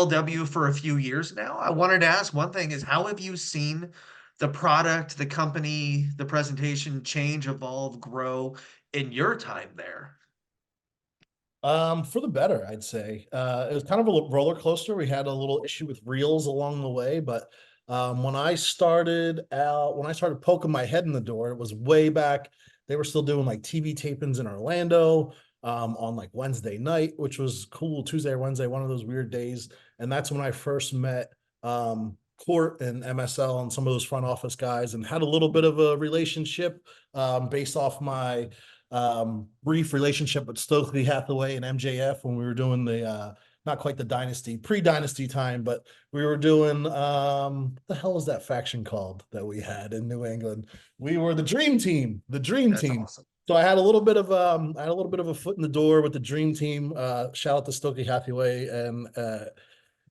MLW for a few years now. I wanted to ask one thing is how have you seen the product, the company, the presentation change, evolve, grow in your time there? For the better, I'd say. It was kind of a roller coaster. We had a little issue with reels along the way, but when I started poking my head in the door, it was way back. They were still doing like TV tapings in Orlando, on like Wednesday night, which was cool. Tuesday or Wednesday, one of those weird days. And that's when I first met Court and MSL and some of those front office guys and had a little bit of a relationship based off my brief relationship with Stokely Hathaway and MJF when we were doing the not quite the dynasty, pre-dynasty time, but we were doing what the hell was that faction called that we had in New England? We were the Dream Team, the Dream That's Team. awesome. So I had a little bit of a foot in the door with the Dream Team. Shout out to Stokely Hathaway and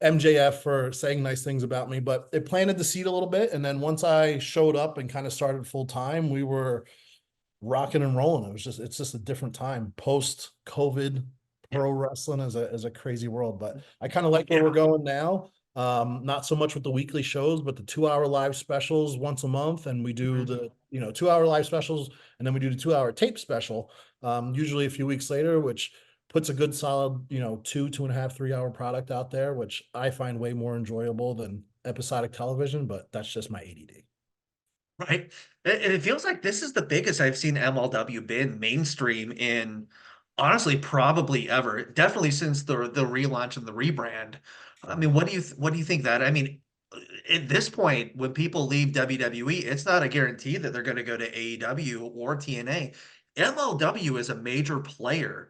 MJF for saying nice things about me, but it planted the seed a little bit. And then once I showed up and kind of started full time, we were rocking and rolling. It's just a different time post COVID. Yeah. Pro wrestling is a crazy world, but I kind of like where Yeah. we're going now. Not so much with the weekly shows, but the 2 hour live specials once a month, and we do Mhm. the 2 hour live specials, and then we do the 2 hour tape special, usually a few weeks later, which puts a good solid 2.5 3 hour product out there, which I find way more enjoyable than episodic television, but that's just my ADD. Right. And it feels like this is the biggest I've seen MLW been mainstream in honestly probably ever. Definitely since the relaunch and the rebrand. I mean, what do you think that? I mean, at this point, when people leave WWE, it's not a guarantee that they're going to go to AEW or TNA. MLW is a major player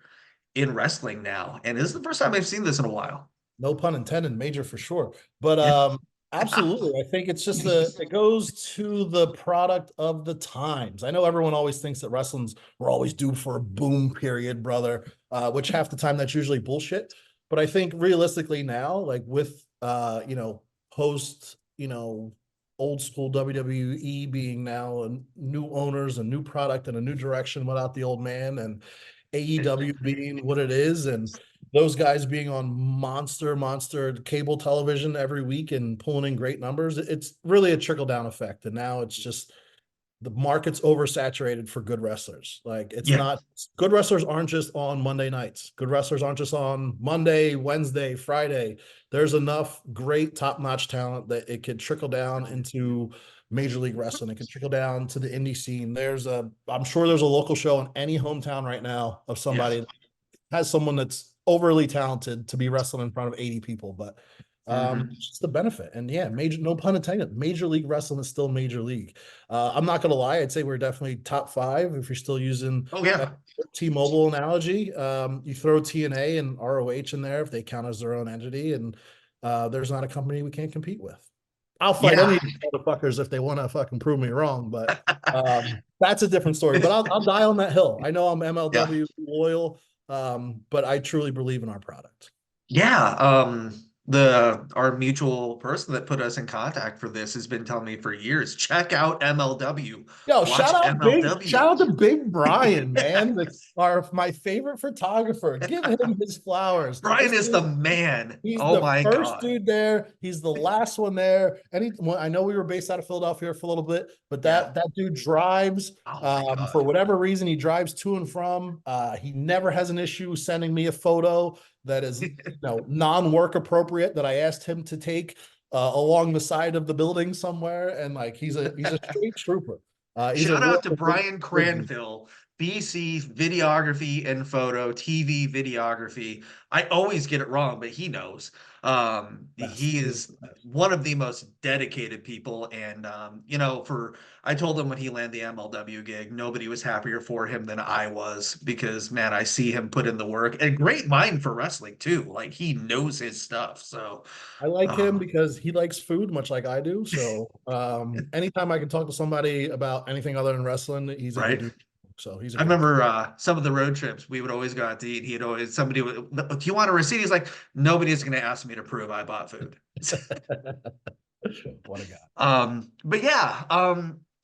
in wrestling now, and this is the first time I've seen this in a while. No pun intended, major for sure. But Yeah. absolutely. I think it's just it goes to the product of the times. I know everyone always thinks that wrestling's we're always due for a boom period, brother. Which half the time that's usually bullshit. But I think realistically now, like with post, old school WWE being now new owners, a new product, and a new direction without the old man, and AEW being what it is, and those guys being on monster cable television every week and pulling in great numbers, it's really a trickle down effect. And now it's just the market's oversaturated for good wrestlers. Like it's Yeah. not good wrestlers aren't just on Monday nights. Good wrestlers aren't just on Monday, Wednesday, Friday. There's enough great top-notch talent that it could trickle down into Major League Wrestling. It could trickle down to the indie scene. I'm sure there's a local show in any hometown right now of Yeah. somebody has someone that's overly talented to be wrestling in front of 80 people, but Mhm. it's just the benefit. And yeah, major, no pun intended, Major League Wrestling is still Major League. I'm not gonna lie, I'd say we're definitely top five if you're still using Oh a yeah. T-Mobile analogy. You throw TNA and ROH in there if they count as their own entity, and there's not a company we can't compete with. I'll fight any Yeah. of these motherfuckers if they want to fucking prove me wrong, but that's a different story. But I'll die on that hill. I know I'm Yeah. MLW loyal, but I truly believe in our product. Yeah, the our mutual person that put us in contact for this has been telling me for years, check out MLW, Yo, watch shout MLW. out to Big Brian, man. My favorite photographer. Give him his flowers. Brian This is the dude, man. he's Oh the my first God. dude there. He's the last one there. Well, I know we were based out of Philadelphia for a little bit, but Yeah. that dude drives. Oh my For God. whatever reason, he drives to and from. He never has an issue sending me a photo that is, non-work appropriate that I asked him to take along the side of the building somewhere. And like he's a straight trooper. He's a Shout real out to Brian good. Cranville, BC videography and photo, TV videography. I always get it wrong, but he knows. Best. He He is is the best. one of the most dedicated people. And I told him when he landed the MLW gig, nobody was happier for him than I was because man, I see him put in the work and great mind for wrestling too. Like he knows his stuff. So I like him uh, because he likes food much like I do. So anytime I can talk to somebody about anything other than wrestling, he's a good right. dude. So he's a I great guy. remember some of the road trips we would always go out to eat. He'd always somebody would, do you want a receipt? He's like, nobody's going to ask me to prove I bought food. What a guy. But yeah,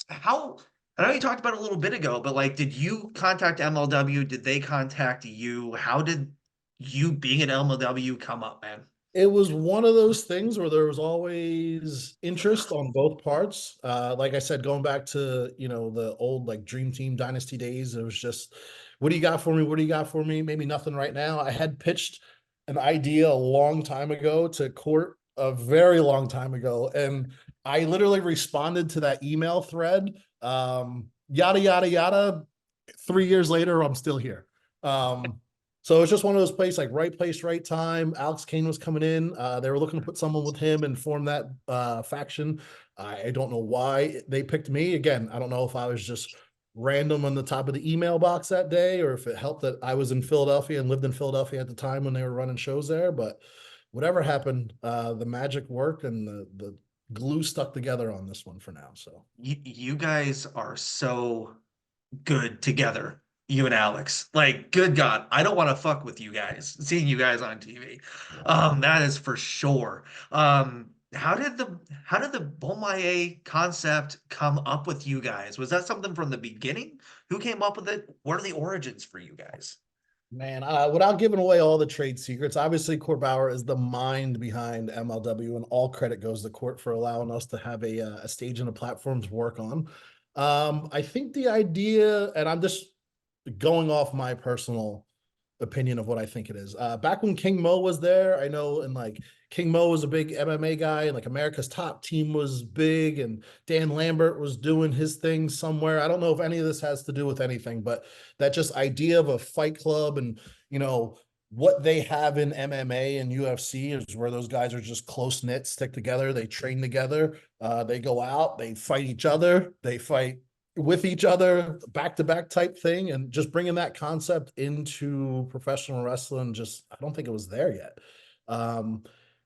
how I know you talked about it a little bit ago, but like, did you contact MLW? Did they contact you? How did you being at MLW come up, man? It was one of those things where there was always interest on both parts. Like I said, going back to, the old like Dream Team Dynasty days, it was just, what do you got for me? What do you got for me? Maybe nothing right now. I had pitched an idea a long time ago to Court, a very long time ago, and I literally responded to that email thread. Yada yada yada. 3 years later, I'm still here. So it's just one of those places, like right place, right time. Alex Kane was coming in. They were looking to put someone with him and form that faction. I don't know why they picked me. Again, I don't know if I was just random on the top of the email box that day, or if it helped that I was in Philadelphia and lived in Philadelphia at the time when they were running shows there. But whatever happened, the magic worked and the glue stuck together on this one for now. So You guys are so good together, you and Alex. Like, good God, I don't want to fuck with you guys, seeing you guys on TV. That is for sure. How did the Bomaye concept come up with you guys? Was that something from the beginning? Who came up with it? What are the origins for you guys? man, without giving away all the trade secrets, obviously Court Bauer is the mind behind MLW, and all credit goes to Court for allowing us to have a stage and a platform to work on. I think the idea, and I'm just going off my personal opinion of what I think it is. Back when King Mo was there, I know, and like King Mo was a big MMA guy, and like America's Top Team was big, and Dan Lambert was doing his thing somewhere. I don't know if any of this has to do with anything, but that just idea of a fight club and, what they have in MMA and UFC is where those guys are just close knit, stick together, they train together, they go out, they fight each other, they fight with each other, back to back type thing, and just bringing that concept into professional wrestling. Just, I don't think it was there yet.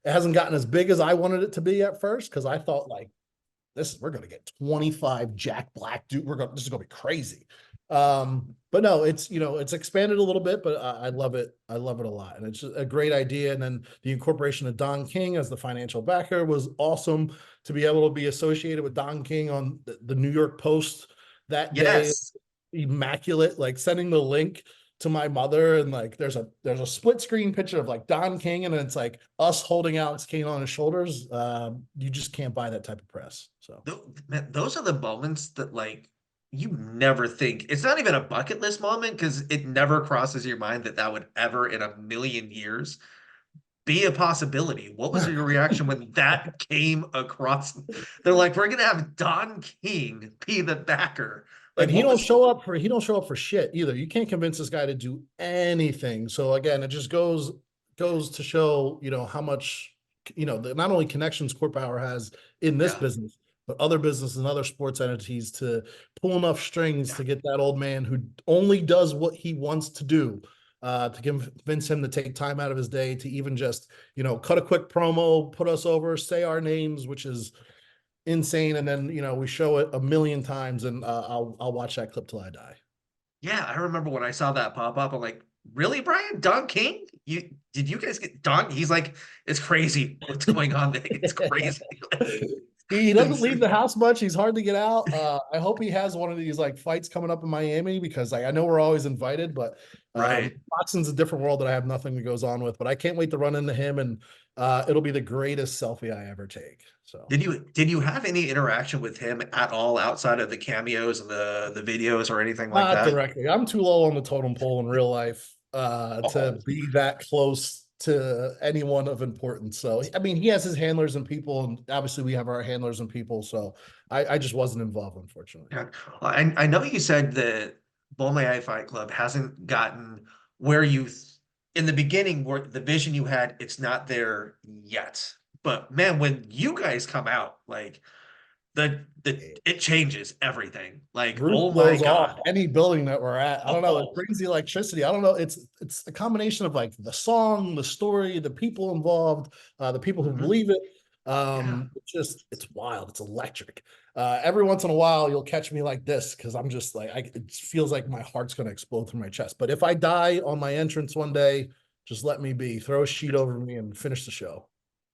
It hasn't gotten as big as I wanted it to be at first, because I thought like, we're gonna get 25 Jack Black dude. This is gonna be crazy. But no, it's expanded a little bit, but I love it. I love it a lot, and it's a great idea. And then the incorporation of Don King as the financial backer was awesome. To be able to be associated with Don King on the New York Post that day, Yes. immaculate. Like sending the link to my mother, and like there's a split screen picture of like Don King, and it's like us holding Alex Kane on his shoulders. You just can't buy that type of press. So Man, those are the moments that like you never think. It's not even a bucket list moment because it never crosses your mind that that would ever in a million years be a possibility. What was your reaction when that came across? They're like, we're gonna have Don King be the backer. and Like, what was he don't show up for shit either. You can't convince this guy to do anything. So again, it just goes to show, how much, not only connections Court Power has in this yeah, business, but other businesses and other sports entities to pull enough strings yeah. to get that old man who only does what he wants to do, to convince him to take time out of his day to even just, cut a quick promo, put us over, say our names, which is insane. And then, we show it a million times, and I'll watch that clip till I die. Yeah, I remember when I saw that pop up, I'm like, really, Brian? Don King? You guys get Don? He's like, it's crazy what's going on there. It's crazy. He doesn't leave the Insane. house much. He's hard to get out. I hope he has one of these like fights coming up in Miami, because like I know we're always invited, but Right. boxing's a different world that I have nothing that goes on with. But I can't wait to run into him, and it'll be the greatest selfie I ever take. So Did you have any interaction with him at all outside of the cameos and the videos or anything like not that? directly. I'm too low on the totem pole in real life to Oh, be that close to anyone of importance. So I mean, he has his handlers and people, and obviously we have our handlers and people. So I just wasn't involved, unfortunately. yeah. Well, I know you said that Bomaye Fight Club hasn't gotten where in the beginning where the vision you had, it's not there yet. But man, when you guys come out, like the it changes everything. Like, Roof oh my blows off God. any building that we're at. I don't know. It Oh, brings the electricity. I don't know. It's a combination of like the song, the story, the people involved, the people who mhm. believe it. Yeah. It's wild. It's electric. Every once in a while, you'll catch me like this, because I'm just like, it feels like my heart's gonna explode through my chest. But if I die on my entrance one day, just let me be. Throw a sheet over me and finish the show.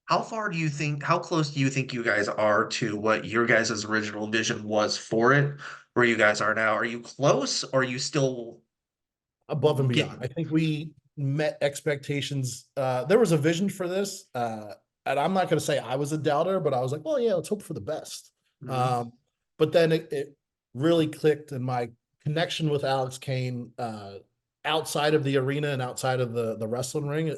How close do you think you guys are to what your guys' original vision was for it, where you guys are now? Are you close or are you still Above and beyond. getting I think we met expectations. There was a vision for this, and I'm not going to say I was a doubter, but I was like, well, yeah, let's hope for the best. Mhm. But then it really clicked, and my connection with Alex Kane, outside of the arena and outside of the wrestling ring,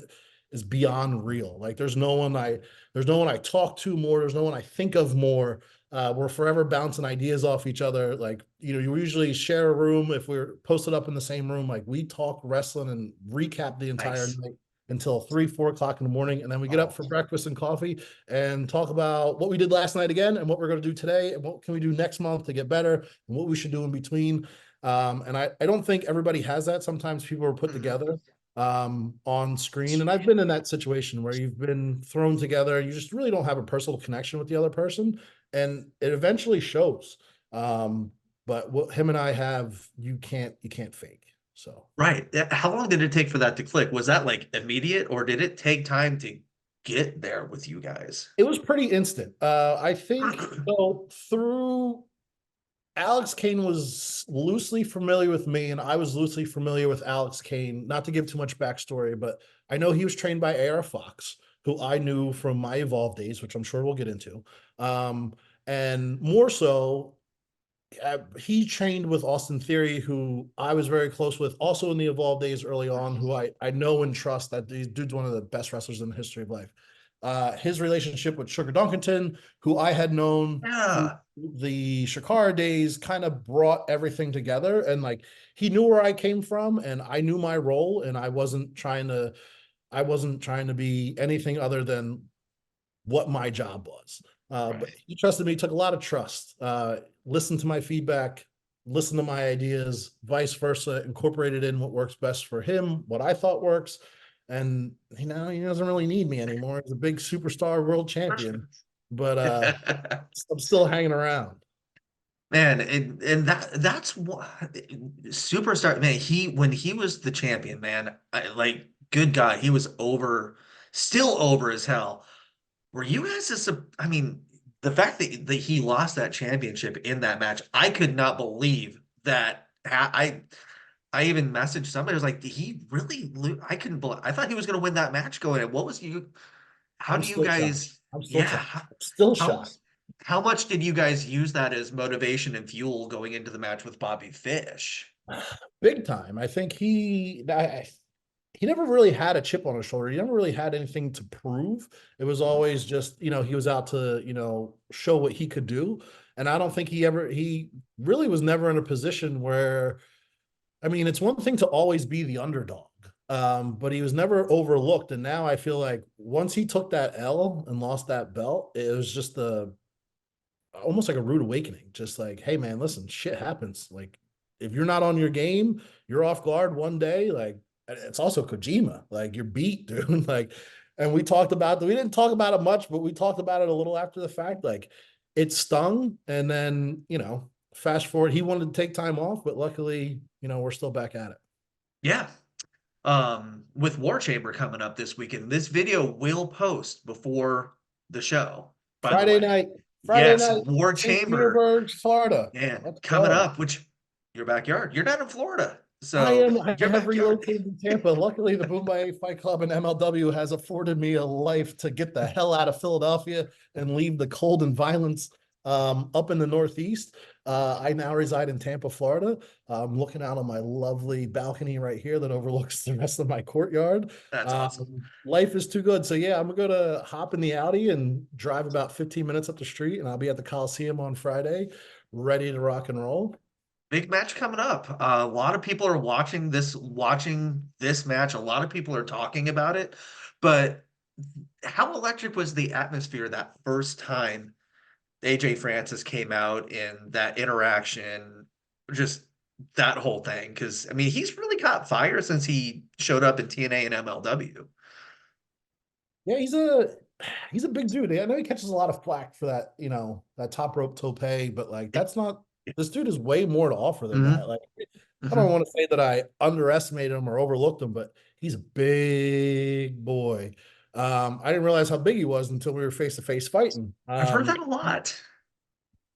is beyond real. Like there's no one I talk to more. There's no one I think of more. We're forever bouncing ideas off each other. Like, you know, you usually share a room. If we're posted up in the same room, like we talk wrestling and recap the entire Nice. night until 3, 4 o'clock in the morning. And then we get up Oh. for breakfast and coffee and talk about what we did last night again and what we're going to do today and what can we do next month to get better and what we should do in between. And I don't think everybody has that. Sometimes people are put Mhm. together on screen. And I've been in that situation where you've been thrown together. You just really don't have a personal connection with the other person. And it eventually shows. But what him and I have, you can't fake. So Right. How long did it take for that to click? Was that like immediate, or did it take time to get there with you guys? it was pretty instant. I think so through Alex Kane was loosely familiar with me, and I was loosely familiar with Alex Kane. Not to give too much backstory, but I know he was trained by AR Fox, who I knew from my Evolve days, which I'm sure we'll get into. Um, and more so, he trained with Austin Theory, who I was very close with, also in the Evolve days early on, who I know and trust that dude's one of the best wrestlers in the history of life. His relationship with Sugar Dunkerton, who I had known through Yeah. the Chikara days, kind of brought everything together. And like he knew where I came from, and I knew my role, and I wasn't trying to be anything other than what my job was. But Right. he trusted me, took a lot of trust, listened to my feedback, listened to my ideas, vice versa, incorporated in what works best for him, what I thought works. And he doesn't really need me anymore. He's a big superstar world champion, but I'm still hanging around. Man, and that's what superstar man, he when he was the champion, man, like good guy. He was over, still over as hell. Were you guys just I mean, the fact that he lost that championship in that match, I could not believe that. I even messaged somebody. I was like, did he really lose? I couldn't believe. I thought he was going to win that match going in. What was you? How I'm do you still shocked. guys? I'm still Yeah. shocked. Still How shocked. how much did you guys use that as motivation and fuel going into the match with Bobby Fish? Big time. I think he never really had a chip on his shoulder. He never really had anything to prove. It was Mhm. always just, he was out to, show what he could do. And I don't think he really was never in a position where, I mean, it's one thing to always be the underdog. But he was never overlooked. And now I feel like once he took that L and lost that belt, it was just almost like a rude awakening. Just like, hey man, listen, shit happens. Like if you're not on your game, you're off guard one day. Like it's also Kojima. Like you're beat, dude. Like, and we talked about that. We didn't talk about it much, but we talked about it a little after the fact. Like it stung, and then fast forward, he wanted to take time off, but luckily, we're still back at it. Yeah. With War Chamber coming up this weekend, this video will post before the show, by the Friday way. night, Friday Yes, night, War St. Chamber. Petersburg, Florida. Man, Let's coming go. up, which your backyard. You're not in Florida, I so am. I your have backyard. relocated to Tampa. Luckily, the Bomaye Fight Club and MLW has afforded me a life to get the hell out of Philadelphia and leave the cold and violence up in the Northeast. I now reside in Tampa, Florida. I'm looking out on my lovely balcony right here that overlooks the rest of my courtyard. That's awesome. Life is too good. So yeah, I'm going to hop in the Audi and drive about 15 minutes up the street, and I'll be at the Coliseum on Friday, ready to rock and roll. Big match coming up. A lot of people are watching this match. A lot of people are talking about it, but how electric was the atmosphere that first time AJ Francis came out in that interaction? Just that whole thing. Because I mean, he's really caught fire since he showed up in TNA and MLW. Yeah, he's a big dude. I know he catches a lot of flack for that top rope tope, but like that's not this dude has way more to offer than that. Hmm. Like I don't Hmm. want to say that I underestimated him or overlooked him, but he's a big boy. I didn't realize how big he was until we were face to face fighting. I've heard that a lot.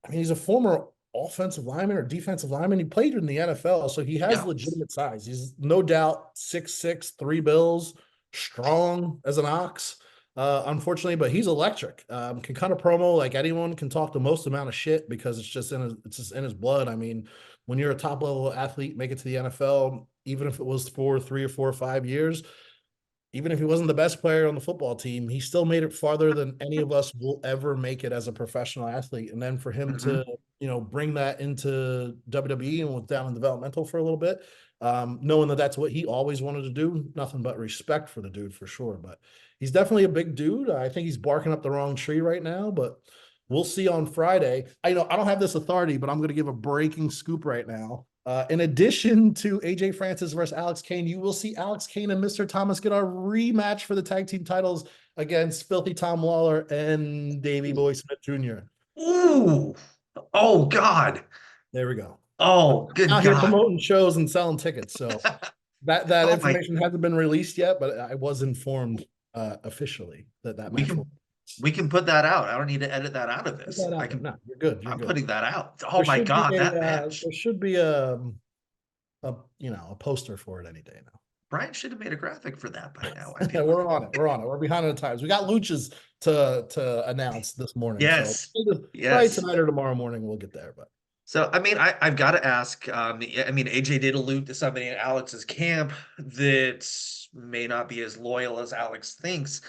I mean, he's a former offensive lineman or defensive lineman. He played in the NFL, so he has Yeah. legitimate size. He's no doubt 6'6", 3 bills, strong as an ox. Unfortunately, but he's electric. Can kind of promo like anyone, can talk the most amount of shit because it's just in his blood. I mean, when you're a top level athlete, make it to the NFL, even if it was for 3 or 4 or 5 years, even if he wasn't the best player on the football team, he still made it farther than any of us will ever make it as a professional athlete. And then for him to, Hmm. bring that into WWE and was down in developmental for a little bit, knowing that that's what he always wanted to do, nothing but respect for the dude for sure. But he's definitely a big dude. I think he's barking up the wrong tree right now, but we'll see on Friday. I know I don't have this authority, but I'm going to give a breaking scoop right now. In addition to AJ Francis versus Alex Kane, you will see Alex Kane and Mr. Thomas get a rematch for the tag team titles against Filthy Tom Lawler and Davey Boy Smith Jr. Ooh. Oh God. There we go. I'm Oh, good out here God. promoting shows and selling tickets, so that Oh my. information hasn't been released yet, but I was informed officially that We match will. can we can put that out. I don't need to edit that out of Put this. that I out there. can. No, you're good. You're I'm good. putting that out. Oh my God, that match. There should be a poster for it any day now. Brian should have made a graphic for that by now, I feel We're like. on it. We're on it. We're behind on the times. We got luchas to announce this morning. So Yes. probably Yes. tonight or tomorrow morning we'll get there. But So, I mean, I've got to ask. I mean, AJ did allude to somebody in Alex's camp that may not be as loyal as Alex thinks.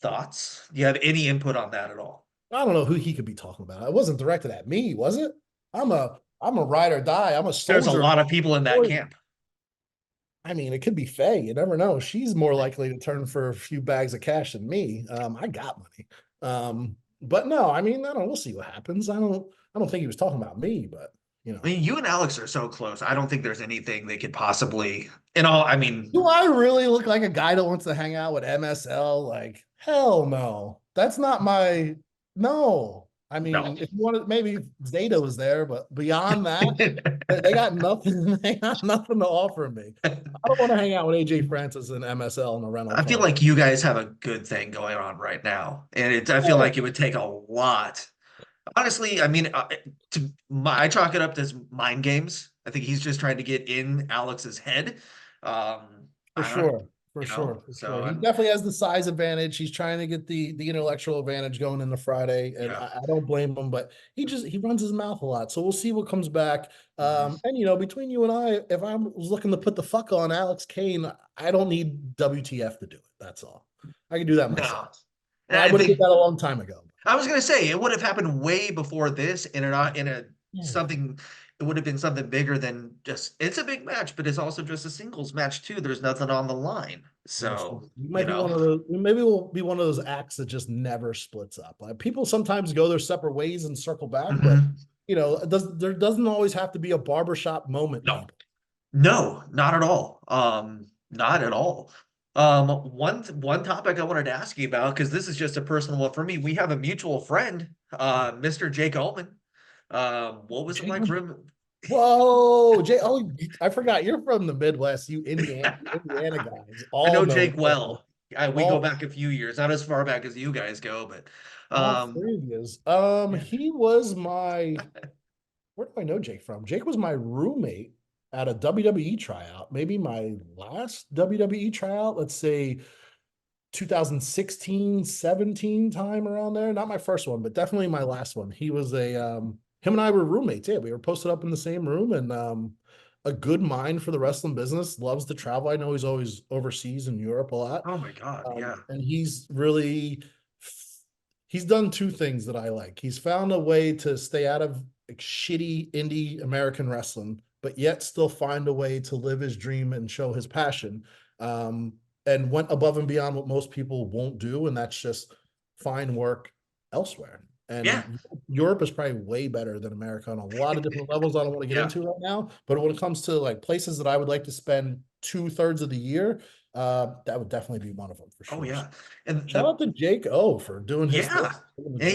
Thoughts? Do you have any input on that at all? I don't know who he could be talking about. It wasn't directed at me, was it? I'm a ride or die. I'm a There's a soldier. lot of people in that camp. I mean, it could be Faye. You never know. She's more likely to turn for a few bags of cash than me. I got money. But no, I mean, I don't. We'll see what happens. I don't think he was talking about me, but you I know. mean, you and Alex are so close. I don't think there's anything they could possibly, in all, I mean, Do I really look like a guy that wants to hang out with MSL? Like, hell no. That's not my no. I no. mean, if you wanted, maybe Zeta was there, but beyond that, they got nothing. They got nothing to offer me. I don't want to hang out with AJ Francis and MSL in a rental I feel car. like you guys have a good thing going on right now. And I feel like it would take a lot. Honestly, I mean, I chalk it up as mind games. I think he's just trying to get in Alex's head. For I don't, sure. For sure. For so sure. He I'm, definitely has the size advantage. He's trying to get the intellectual advantage going into Friday. And yeah. I don't blame him, but he runs his mouth a lot. So we'll see what comes back. Mhm. And between you and I, if I was looking to put the fuck on Alex Kane, I don't need WTF to do it. That's all. I can do that No. myself. And And I I would have did think that a long time ago. I was gonna say it would have happened way before this in a Yeah. something it would have been something bigger than just it's a big match, but it's also just a singles match too. There's nothing on the line. Understood. So, You might be one of those. Maybe we'll be one of those acts that just never splits up. Like people sometimes go their separate ways and circle back, but mhm. there doesn't always have to be a barbershop moment. No. People, No, not at all. Not at all. One topic I wanted to ask you about, because this is just a personal one for me. We have a mutual friend, Mr. Jake Ullman. What was it Jake. like for him? Whoa, Jake. Oh, I forgot you're from the Midwest. Indiana guys I all know know Jake well. We go all back a few years, not as far back as you guys go, but all um, three of yous. yeah. He was my. Where do I know Jake from? Jake was my roommate at a WWE tryout. Maybe my last WWE tryout. Let's say 2016, 17 time around there. Not my first one, but definitely my last one. He was him and I were roommates. Yeah, we were posted up in the same room and a good mind for the wrestling business, loves to travel. I know he's always overseas in Europe a lot. Oh my God, yeah, And he's done two things that I like. He's found a way to stay out of like, shitty indie American wrestling, but yet still find a way to live his dream and show his passion. And went above and beyond what most people won't do, and that's just find work elsewhere. yeah, And Europe is probably way better than America on a lot of different levels. I don't want to get yeah. into right now, but when it comes to like places that I would like to spend 2/3 of the year, that would definitely be one of them for Oh sure. So yeah, and shout out to Jake O for doing his thing, yeah, living the and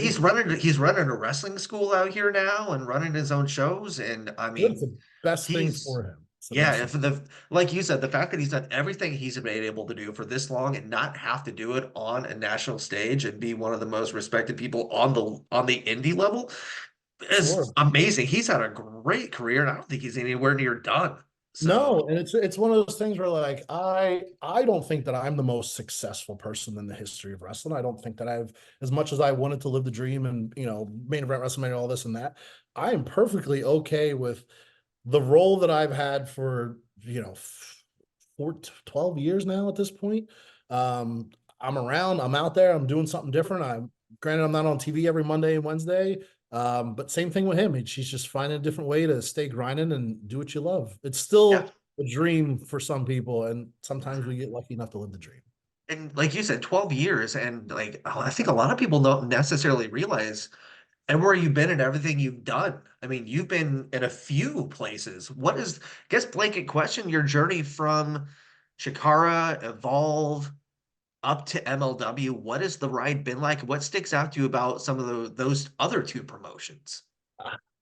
dream. he's running a wrestling school out here now and running his own shows, and I Good. It's mean, the best thing he's for him. It's the yeah, best if thing. the like you said, the fact that he's done everything he's been able to do for this long and not have to do it on a national stage and be one of the most respected people on the indie level, is Sure. amazing. He's had a great career, and I don't think he's anywhere near done. So No, and it's one of those things where like I don't think that I'm the most successful person in the history of wrestling. I don't think that I've, as much as I wanted to live the dream and main event WrestleMania, all this and that, I am perfectly okay with the role that I've had for 12 years now at this point. Um, I'm around, I'm out there, I'm doing something different. I'm granted I'm not on TV every Monday and Wednesday. But same thing with him. She's just finding a different way to stay grinding and do what you love. It's yeah. still a dream for some people, and sometimes we get lucky enough to live the dream. And like you said, 12 years. And like, I think a lot of people don't necessarily realize everywhere you've been and everything you've done. I mean, you've been in a few places. What is, I guess, blanket question, your journey from Chikara, Evolve, up to MLW? What has the ride been like? What sticks out to you about some of those other two promotions?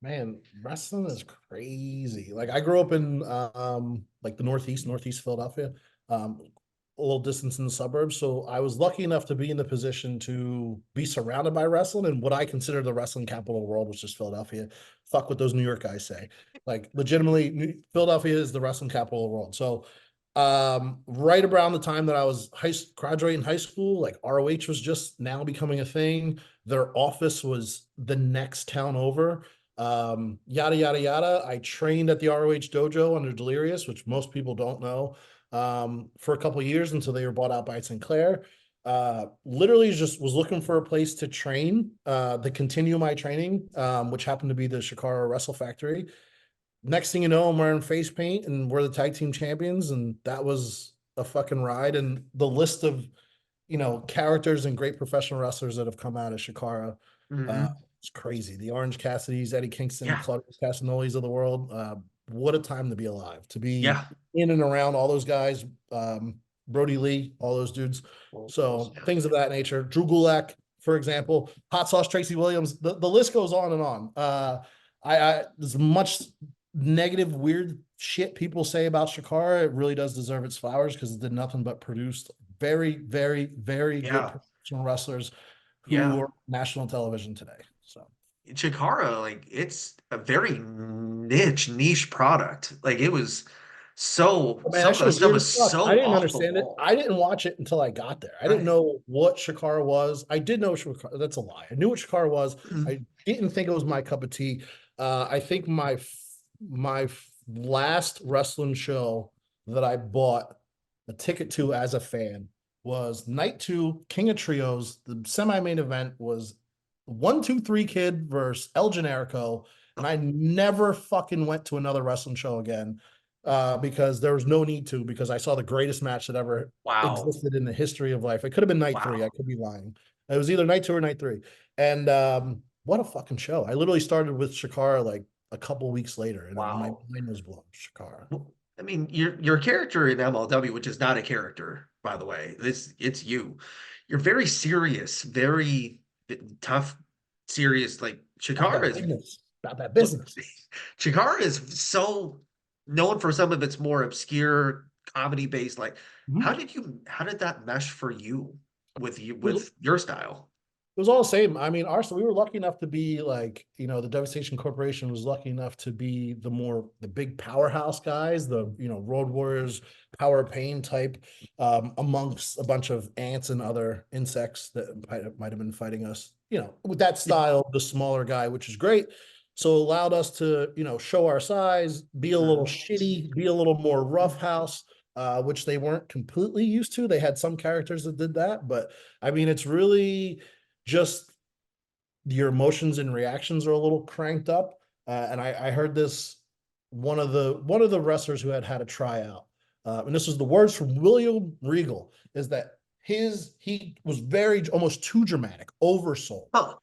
Man, wrestling is crazy. Like I grew up in like the Northeast Philadelphia, a little distance in the suburbs. So I was lucky enough to be in the position to be surrounded by wrestling, and what I consider the wrestling capital of the world, which is Philadelphia. Fuck what those New York guys say. Like legitimately, Philadelphia is the wrestling capital of the world. So right around the time that I was graduating high school, like ROH was just now becoming a thing. Their office was the next town over. Yada yada yada. I trained at the ROH dojo under Delirious, which most people don't know, for a couple of years until they were bought out by Sinclair. Literally just was looking for a place to train, to continue my training, which happened to be the Chikara Wrestle Factory. Next thing you know, I'm wearing face paint and we're the tag team champions, and that was a fucking ride. And the list of characters and great professional wrestlers that have come out of Shikara. Hmm. It's crazy. The Orange Cassidys, Eddie Kingston, Yeah, Claudius Castanolis of the world. What a time to be alive, to be yeah. in and around all those guys. Brody Lee, all those dudes. So Yeah. things of that nature. Drew Gulak, for example, Hot Sauce Tracy Williams. The list goes on and on. There's much negative, weird shit people say about Shakara. It really does deserve its flowers because it did nothing but produced very, very, very good Yeah, professional wrestlers who yeah. are national television today. So Chikara, like it's a very niche product. Like it was so oh, man, some that of shit the was stuff weird as was fuck. I so didn't off the understand it. wall. I didn't watch it until I got there. I didn't Right. know what Shakara was. I did know Shakara. That's a lie. I knew what Shakara was. I didn't think it was my cup of tea. I think my last wrestling show that I bought a ticket to as a fan was night two, King of Trios. The semi-main event was 1-2-3 Kid versus El Generico, and I never fucking went to another wrestling show again, because there was no need to, because I saw the greatest match that ever Wow. existed in the history of life. It could have been night three. I Wow. could be lying. It was either night two or night three. And what a fucking show. I literally started with Shakara like a couple weeks later, and my Wow. mind was blown. Shakara. Well, I mean, your character in MLW, which is not a character, by the way, it's you. You're very serious, very tough, serious. Like About Chikara that is business. About that business. Chikara is so known for some of its more obscure comedy based. Like, Mhm. how did that mesh for you It was with your style? It was all the same. I mean, Arsenal, we were lucky enough to be like, the Devastation Corporation was lucky enough to be the big powerhouse guys, Road Warriors, Power Pain type, amongst a bunch of ants and other insects that might have been fighting us, with that Yeah. style, the smaller guy, which is great. So it allowed us to, show our size, be a little Mhm. shitty, be a little more roughhouse, which they weren't completely used to. They had some characters that did that, but I mean, it's really just your emotions and reactions are a little cranked up. And I heard this one of the wrestlers who had a tryout, and this was the words from William Regal, is that he was very almost too dramatic, oversold. Huh.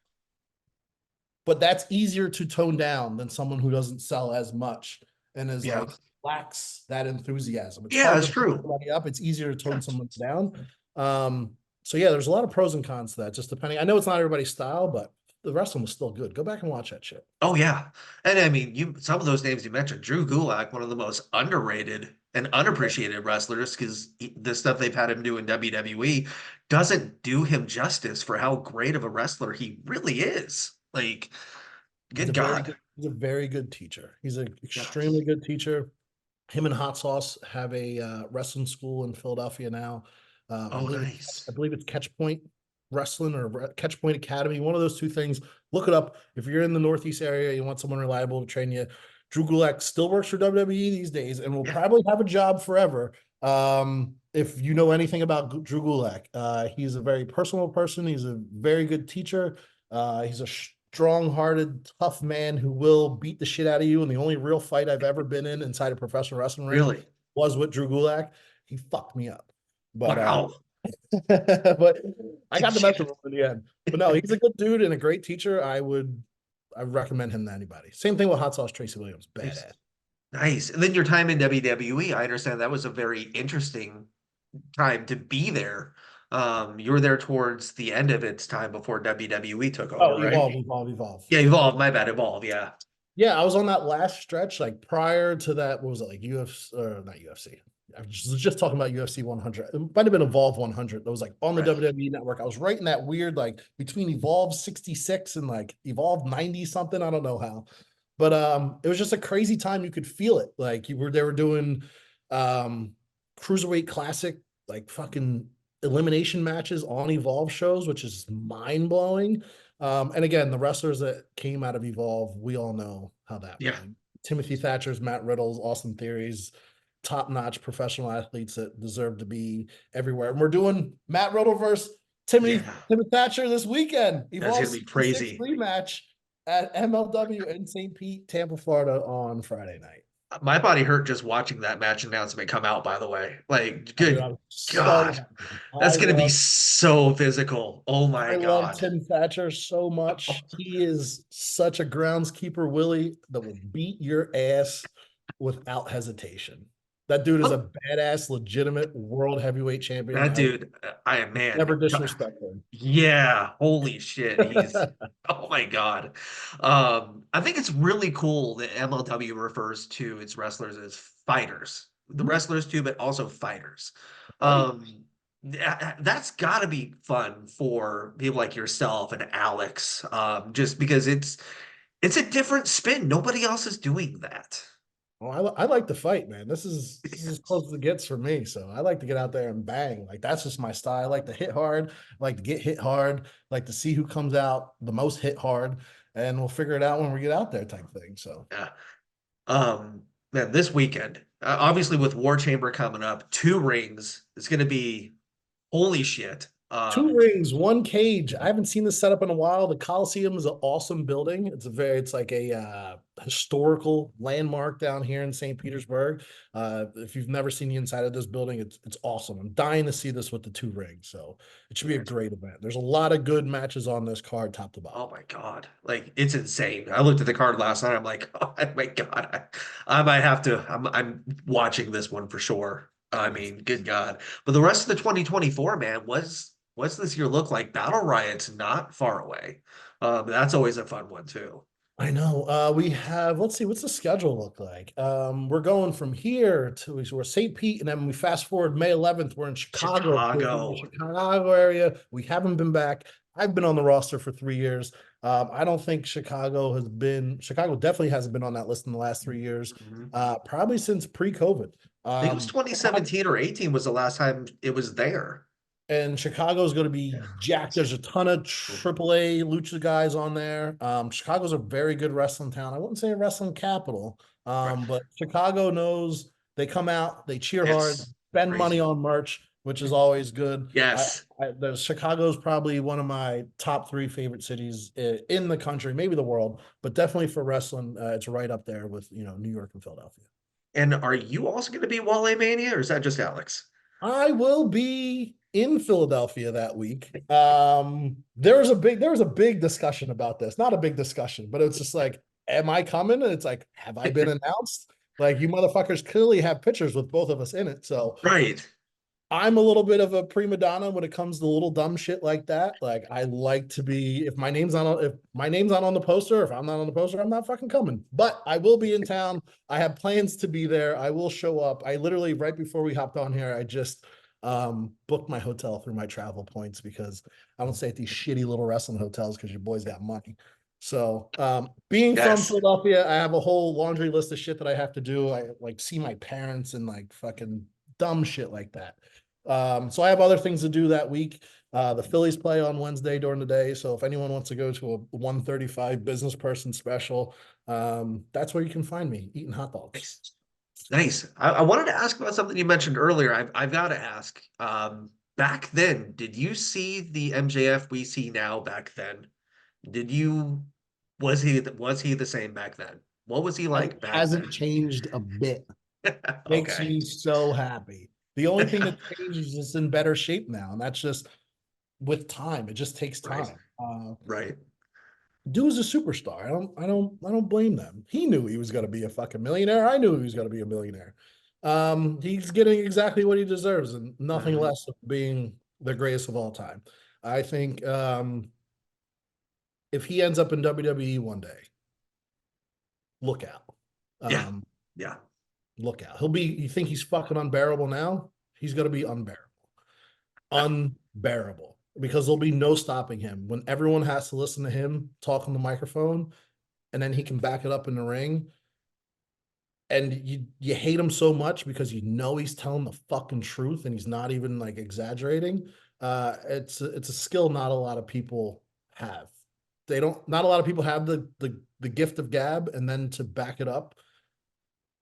But that's easier to tone down than someone who doesn't sell as much and is Yeah. like lacks that enthusiasm. It's Yeah, hard it's to put true. somebody up. It's easier to tone Yeah. someone down. So yeah, there's a lot of pros and cons to that, just depending. I know it's not everybody's style, but the wrestling was still good. Go back and watch that shit. Oh yeah. And I mean, you some of those names you mentioned, Drew Gulak, one of the most underrated and unappreciated wrestlers, because the stuff they've had him do in WWE doesn't do him justice for how great of a wrestler he really is. Like, Good God. He's a very good teacher. He's an Yes. extremely good teacher. Him and Hot Sauce have a wrestling school in Philadelphia now. Oh, nice. I believe it's Catch Point Wrestling or Catch Point Academy. One of those two things. Look it up. If you're in the Northeast area, you want someone reliable to train you. Drew Gulak still works for WWE these days and will Yeah, probably have a job forever. If you know anything about Drew Gulak, he's a very personal person. He's a very good teacher. He's a strong-hearted, tough man who will beat the shit out of you. And the only real fight I've ever been in inside a professional wrestling ring really. was with Drew Gulak. He fucked me up, but Wow. but I got the best of him in the end. But no, he's a good dude and a great teacher. I recommend him to anybody. Same thing with Hot Sauce Tracy Williams, Nice. badass. Nice. And then your time in WWE, I understand that was a very interesting time to be there. You were there towards the end of its time before WWE took over, Oh, right? evolve. Yeah, Evolve. My bad, Evolve. Yeah. Yeah, I was on that last stretch, like prior to that. What was it like UFC or not UFC? I was just talking about UFC 100. It might have been Evolve 100. That was like on the Right. WWE network. I was right in that weird, like between Evolve 66 and like Evolve 90 something. I don't know how, but it was just a crazy time. You could feel it. Like they were doing um cruiserweight classic, like fucking elimination matches on Evolve shows, which is mind blowing. And again, the wrestlers that came out of Evolve, we all know how that Yeah. went. Timothy Thatcher's, Matt Riddle's, Austin Theory's, top-notch professional athletes that deserve to be everywhere. And we're doing Matt Riddle versus Yeah. Timothy Thatcher this weekend. That's Evolve gonna be 66 crazy. rematch at MLW in St. Pete, Tampa, Florida on Friday night. My body hurt just watching that match announcement come out, by the way. Like, Oh, dude, good I'm so God. happy. That's gonna be so physical. Oh my I love God. Tim Thatcher so much. He is such a groundskeeper, Willie, that will beat your ass without hesitation. That dude is a badass, legitimate world heavyweight champion. That I would dude, I am never man. disrespect him. Yeah, holy shit. He's oh my God. I think it's really cool that MLW refers to its wrestlers as fighters. The wrestlers too, but also fighters. Right. That's gotta be fun for people like yourself and Alex. Just because it's a different spin. Nobody else is doing that. Well, I like to fight, man. This is as close as it gets for me. So I like to get out there and bang. Like that's just my style. I like to hit hard, I like to get hit hard, like to see who comes out the most hit hard, and we'll figure it out when we get out there, type thing. So Yeah. Man, this weekend, obviously with War Chamber coming up, two rings. It's going to be holy shit. two rings, one cage. I haven't seen this setup in a while. The Coliseum is an awesome building. It's like a historical landmark down here in St. Petersburg. If you've never seen the inside of this building, it's awesome. I'm dying to see this with the two rings. So it should be a great event. There's a lot of good matches on this card, top to bottom. Oh my God. Like it's insane. I looked at the card last night. I'm like, oh my God, I might have to, I'm watching this one for sure. I mean, good God. But the rest of the 2024, man, what's this year look like? Battle Riot's not far away. That's always a fun one too. I know. We have, let's see, what's the schedule look like? We're going from here to we're St. Pete, and then we fast forward May 11th, we're in Chicago, in the Chicago. Chicago area. We haven't been back. I've been on the roster for 3 years. I don't think Chicago definitely hasn't been on that list in the last 3 years, Mhm. probably since pre-COVID. I think it was Chicago, 2017 or 18 was the last time it was there. and Chicago is going to be jacked. There's a ton of AAA lucha guys on there. Chicago's a very good wrestling town. I wouldn't say a wrestling capital, Right. but Chicago knows they come out, they cheer hard, Yes. spend money Crazy. on merch, which is always good. Yes. Chicago's probably one of my top three favorite cities in the country, maybe the world, but definitely for wrestling, it's right up there with New York and Philadelphia. And are you also going to be Wale Mania, or is that just Alex? I will be in Philadelphia that week. There was a big discussion about this. Not a big discussion, but it's just like, am I coming? And it's like, have I been announced? Like you motherfuckers clearly have pictures with both of us in it. So Right. I'm a little bit of a prima donna when it comes to little dumb shit like that. Like I like to be if my name's not on the poster, if I'm not on the poster, I'm not fucking coming. But I will be in town. I have plans to be there. I will show up. I literally right before we hopped on here, I just booked my hotel through my travel points because I don't stay at these shitty little wrestling hotels because your boys got money. So, being from Yes. Philadelphia, I have a whole laundry list of shit that I have to do. I like see my parents and like fucking dumb shit like that. So I have other things to do that week. The Phillies play on Wednesday during the day. So if anyone wants to go to a 135 business person special, that's where you can find me eating hot dogs. Nice. Nice. I wanted to ask about something you mentioned earlier. I've got to ask. Back then, did you see the MJF we see now back then? Did you was he the same back then? What was he It like back hasn't then? changed a bit. Makes Okay. me so happy. The only thing that changed is it's in better shape now, and that's just with time. It just takes Right. time. Right. Dude's a superstar. I don't blame them. He knew he was going to be a fucking millionaire. I knew he was going to be a millionaire. He's getting exactly what he deserves, and nothing Mhm. less of being the greatest of all time. I think if he ends up in WWE one day, look out. Yeah. Um, Yeah. look out. He'll be. You think he's fucking unbearable now? He's going to be unbearable. Unbearable because there'll be no stopping him when everyone has to listen to him talk on the microphone, and then he can back it up in the ring. And you hate him so much because you know he's telling the fucking truth and he's not even like exaggerating. It's a skill not a lot of people have. They don't. Not a lot of people have the gift of gab, and then to back it up.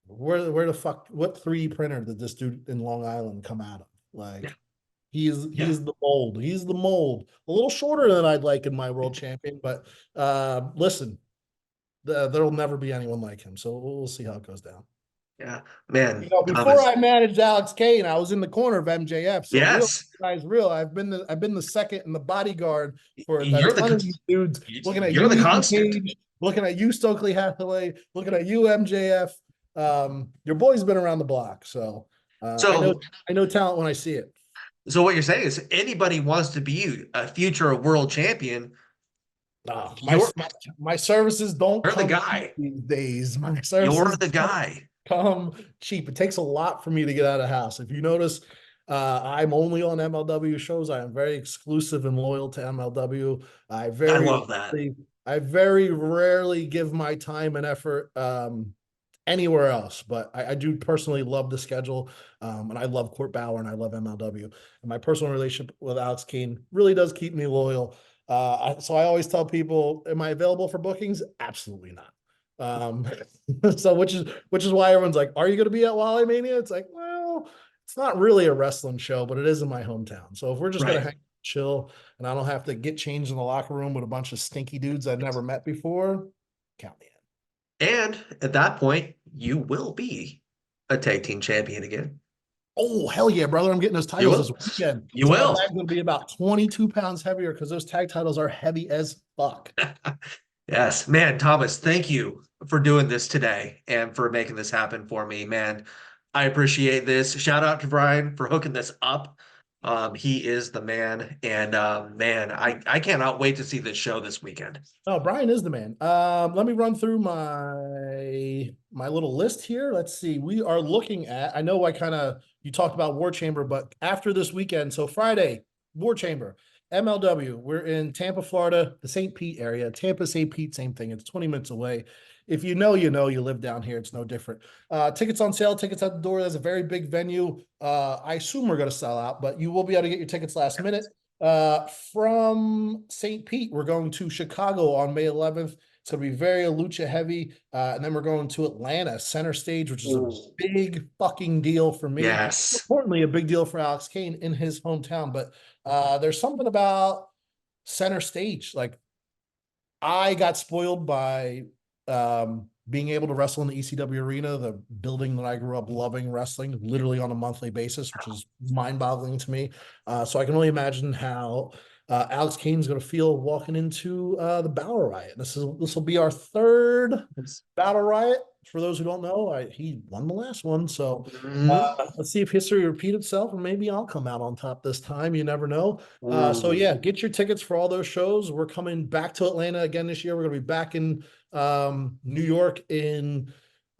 Where the fuck? What 3D printer did this dude in Long Island come out of? Yeah. Like he's Yeah. he's the mold. He's the mold. A little shorter than I'd like in my world champion, but listen, there'll never be anyone like him. So we'll see how it goes down. Yeah. Man, Before Thomas. I managed Alex Kane, I was in the corner of MJF. So real Yes. guys, real. I've been the second and the bodyguard for a You're ton of these dudes. Looking at you're you, the Ethan constant. Page. Looking at you, Stokely Hathaway. Looking at you, MJF. Your boy's been around the block, so I know So I know talent when I see it. so what you're saying is anybody wants to be a future world champion, Oh, my, you're my my services don't you're the come cheap guy. these days. My You're services the don't guy. come cheap. It takes a lot for me to get out of the house. If you notice, I'm only on MLW shows. I am very exclusive and loyal to MLW. I I very love that. rarely, I very rarely give my time and effort anywhere else. But I do personally love the schedule, and I love Court Bauer and I love MLW. And my personal relationship with Alex Kane really does keep me loyal. So I always tell people, am I available for bookings? Absolutely not. Um, so which is why everyone's like, "Are you going to be at Wally Mania?" It's like, well, it's not really a wrestling show, but it is in my hometown. So if we're just gonna Right. hang chill and I don't have to get changed in the locker room with a bunch of stinky dudes I've never met before, count me in. And at that point, you will be a tag team champion again. Oh hell yeah, brother! I'm getting those You titles this will. weekend. You So my will. bag's gonna be about 22 pounds heavier because those tag titles are heavy as fuck. Yes, man, Thomas, thank you for doing this today and for making this happen for me, man. I appreciate this. Shout out to Brian for hooking this up. He is the man, and man, I cannot wait to see this show this weekend. Oh, Brian is the man. Let me run through my little list here. Let's see. We are looking at. I know I kind of you talked about War Chamber, but after this weekend, so Friday, War Chamber, MLW. We're in Tampa, Florida, the St. Pete area. Tampa, St. Pete, same thing. It's 20 minutes away. If you know, you know. You live down here. It's no different. Tickets on sale. Tickets at the door. There's a very big venue. I assume we're going to sell out, but you will be able to get your tickets last minute. From St. Pete, we're going to Chicago on May 11th. It's going to be very lucha heavy. And then we're going to Atlanta, center stage, which is a Ooh. big fucking deal for me. Yes. Importantly, a big deal for Alex Kane in his hometown. But there's something about center stage. Like I got spoiled by being able to wrestle in the ECW arena, the building that I grew up loving wrestling literally on a monthly basis, which is mind boggling to me. So I can only imagine how Alex Kane's going to feel walking into the Battle Riot. This will be our third Battle Riot. For those who don't know, he won the last one. So Mhm. let's see if history repeats itself, and maybe I'll come out on top this time. You never know. So Ooh. yeah, get your tickets for all those shows. We're coming back to Atlanta again this year. We're going to be back in New York in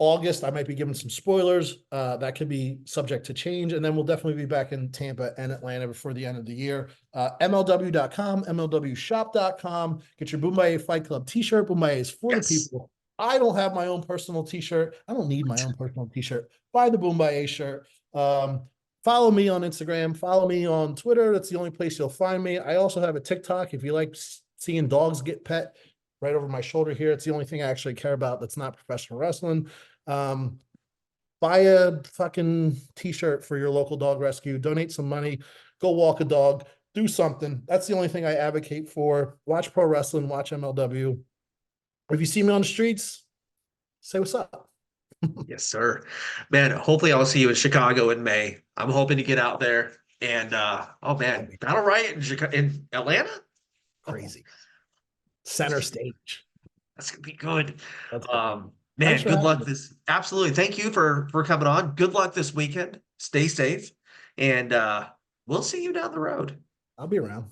August, I might be giving some spoilers. That could be subject to change. And then we'll definitely be back in Tampa and Atlanta before the end of the year. MLW.com, MLWshop.com. Get your Bomaye Fight Club t-shirt. Bomaye is for the Yes. people. I don't have my own personal t-shirt. I don't need my own personal t-shirt. Buy the Bomaye shirt. Follow me on Instagram. Follow me on Twitter. That's the only place you'll find me. I also have a TikTok. If you like seeing dogs get pet, right over my shoulder here. It's the only thing I actually care about that's not professional wrestling. Buy a fucking t-shirt for your local dog rescue, donate some money, go walk a dog, do something. That's the only thing I advocate for. Watch pro wrestling, watch MLW. If you see me on the streets, say what's up. Yes, sir. Man, hopefully I'll see you in Chicago in May. I'm hoping to get out there. And oh man, Battle Riot in in Atlanta? Oh, Crazy. Center stage. that's gonna be good. That's good. Thanks Man, for good having luck me. this. Absolutely. Thank you for coming on. Good luck this weekend. Stay safe. And we'll see you down the road. I'll be around.